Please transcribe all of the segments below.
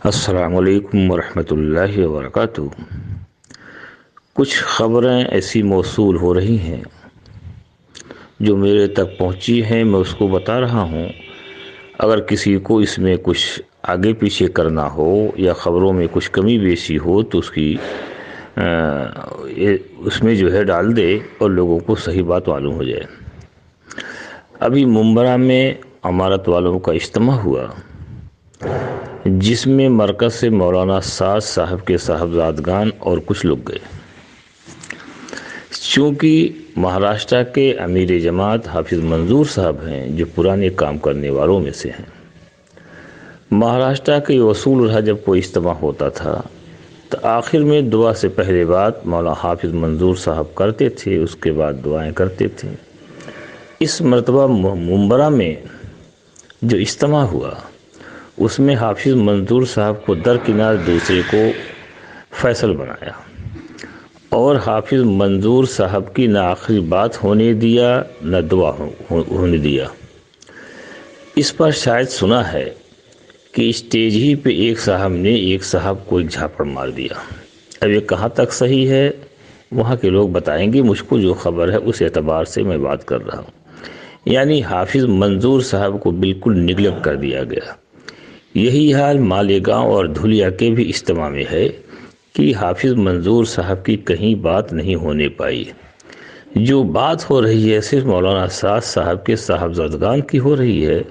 السلام علیکم ورحمۃ اللہ وبرکاتہ۔ کچھ خبریں ایسی موصول ہو رہی ہیں جو میرے تک پہنچی ہیں، میں اس کو بتا رہا ہوں۔ اگر کسی کو اس میں کچھ آگے پیچھے کرنا ہو یا خبروں میں کچھ کمی بیشی ہو تو اس میں جو ہے ڈال دے اور لوگوں کو صحیح بات معلوم ہو جائے۔ ابھی ممبرا میں امارت والوں کا اجتماع ہوا، جس میں مرکز سے مولانا سعد صاحب کے صاحبزادگان اور کچھ لوگ گئے۔ چونکہ مہاراشٹر کے امیر جماعت حافظ منظور صاحب ہیں، جو پرانے کام کرنے والوں میں سے ہیں۔ مہاراشٹر کے اصول رہا، جب کوئی اجتماع ہوتا تھا تو آخر میں دعا سے پہلے بات مولانا حافظ منظور صاحب کرتے تھے، اس کے بعد دعائیں کرتے تھے۔ اس مرتبہ ممبرا میں جو اجتماع ہوا، اس میں حافظ منظور صاحب کو درکنار دوسرے کو فیصل بنایا اور حافظ منظور صاحب کی نہ آخری بات ہونے دیا نہ دعا ہونے دیا۔ اس پر شاید سنا ہے کہ اسٹیج ہی پہ ایک صاحب نے ایک صاحب کو ایک جھاپڑ مار دیا۔ اب یہ کہاں تک صحیح ہے وہاں کے لوگ بتائیں گے، مجھ کو جو خبر ہے اس اعتبار سے میں بات کر رہا ہوں۔ یعنی حافظ منظور صاحب کو بالکل نگلیکٹ کر دیا گیا۔ یہی حال مالیگاؤں اور دھولیا کے بھی اجتماع میں ہے کہ حافظ منظور صاحب کی کہیں بات نہیں ہونے پائی۔ جو بات ہو رہی ہے صرف مولانا سعد صاحب کے صاحبزادگان کی ہو رہی ہے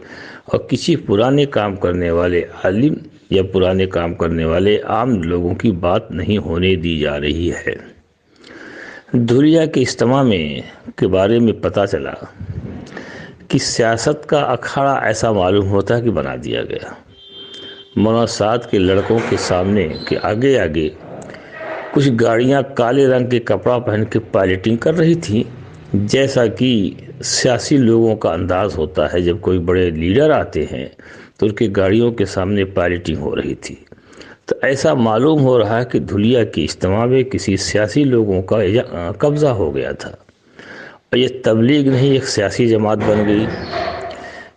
اور کسی پرانے کام کرنے والے عالم یا پرانے کام کرنے والے عام لوگوں کی بات نہیں ہونے دی جا رہی ہے۔ دھولیا کے اجتماع کے بارے میں پتہ چلا کہ سیاست کا اکھاڑا ایسا معلوم ہوتا ہے کہ بنا دیا گیا۔ مولانا سعد کے لڑکوں کے سامنے کے آگے آگے کچھ گاڑیاں کالے رنگ کے کپڑا پہن کے پائلٹنگ کر رہی تھیں، جیسا کہ سیاسی لوگوں کا انداز ہوتا ہے۔ جب کوئی بڑے لیڈر آتے ہیں تو ان کی گاڑیوں کے سامنے پائلٹنگ ہو رہی تھی۔ تو ایسا معلوم ہو رہا ہے کہ دھولیا کے اجتماع میں کسی سیاسی لوگوں کا قبضہ ہو گیا تھا اور یہ تبلیغ نہیں ایک سیاسی جماعت بن گئی،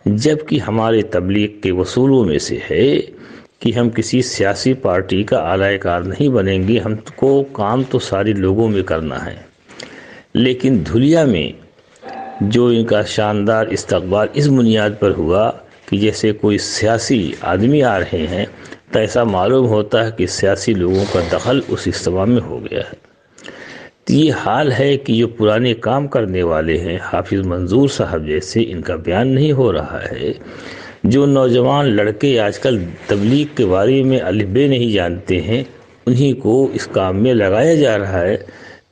جبکہ ہمارے تبلیغ کے اصولوں میں سے ہے کہ ہم کسی سیاسی پارٹی کا اعلی کار نہیں بنیں گے، ہم کو کام تو سارے لوگوں میں کرنا ہے۔ لیکن دھولیا میں جو ان کا شاندار استقبال اس بنیاد پر ہوا کہ جیسے کوئی سیاسی آدمی آ رہے ہیں، تو ایسا معلوم ہوتا ہے کہ سیاسی لوگوں کا دخل اس اجتماع میں ہو گیا ہے۔ تو یہ حال ہے کہ جو پرانے کام کرنے والے ہیں حافظ منظور صاحب جیسے، ان کا بیان نہیں ہو رہا ہے۔ جو نوجوان لڑکے آج کل تبلیغ کے بارے میں الف بے نہیں جانتے ہیں، انہی کو اس کام میں لگایا جا رہا ہے۔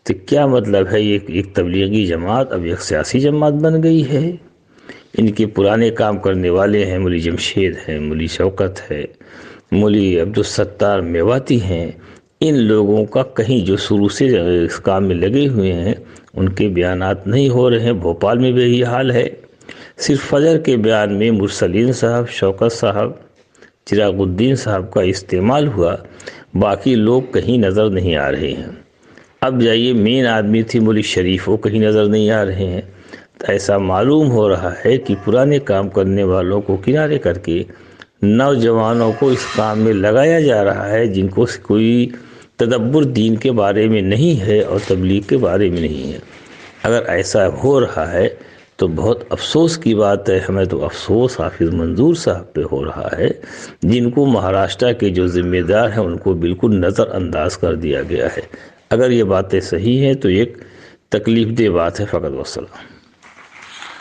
تو کیا مطلب ہے؟ یہ ایک تبلیغی جماعت اب ایک سیاسی جماعت بن گئی ہے۔ ان کے پرانے کام کرنے والے ہیں، مولی جمشید ہیں، مولی شوکت ہے، مولی عبدالستار میواتی ہیں۔ ان لوگوں کا کہیں جو شروع سے اس کام میں لگے ہوئے ہیں ان کے بیانات نہیں ہو رہے ہیں۔ بھوپال میں بھی یہی حال ہے۔ صرف فجر کے بیان میں مرسلین صاحب، شوکت صاحب، چراغ الدین صاحب کا استعمال ہوا، باقی لوگ کہیں نظر نہیں آ رہے ہیں۔ اب جائیے مین آدمی تھی مولی شریف، وہ کہیں نظر نہیں آ رہے ہیں۔ تو ایسا معلوم ہو رہا ہے کہ پرانے کام کرنے والوں کو کنارے کر کے نوجوانوں کو اس کام میں لگایا جا رہا ہے، جن کو کوئی تدبر دین کے بارے میں نہیں ہے اور تبلیغ کے بارے میں نہیں ہے۔ اگر ایسا ہو رہا ہے تو بہت افسوس کی بات ہے۔ ہمیں تو افسوس حافظ منظور صاحب پہ ہو رہا ہے، جن کو مہاراشٹر کے جو ذمہ دار ہیں ان کو بالکل نظر انداز کر دیا گیا ہے۔ اگر یہ باتیں صحیح ہیں تو ایک تکلیف دہ بات ہے۔ فقط والسلام۔